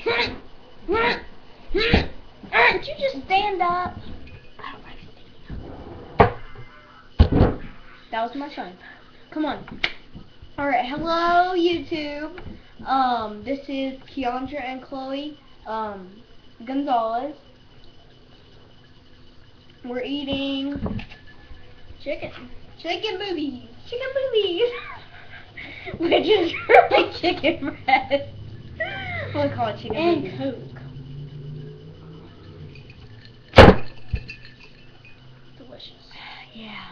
Would you just stand up? I don't like standing up. That was my son. Come on. Alright, hello YouTube. This is Keandra and Chloe Gonzalez. We're eating chicken boobies, which is really chicken breast. We'll call it chicken and boobies. Coke. Delicious. Yeah.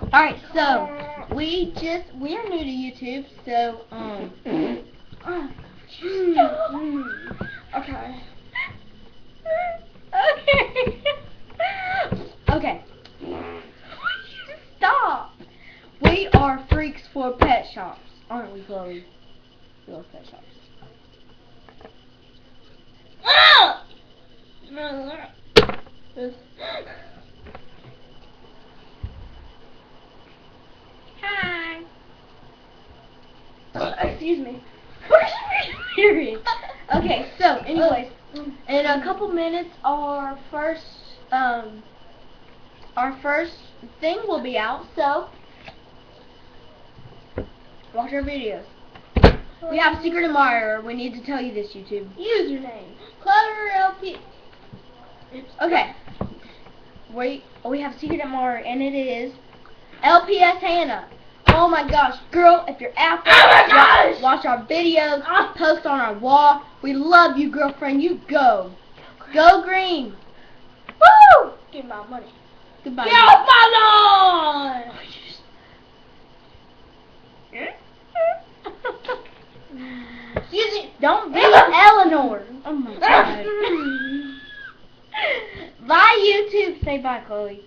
Alright, so we're new to YouTube, so okay. Okay. Stop. We are freaks for pet shops, aren't we, Chloe? We love pet shops. Hi. Excuse me. Okay, so anyways, in a couple minutes our first thing will be out, so watch our videos. We have a secret admirer. We need to tell you this, YouTube. Username. Clever LP. Okay. We have a secret admirer, and it is LPS Hannah. Oh my gosh, girl, if you're out there, watch our videos, post on our wall. We love you, girlfriend. You go. Go green. Woo! Give my money. Goodbye. Get off my lawn! Excuse me. Don't be Eleanor. Oh my god. Bye, YouTube. Say bye, Chloe.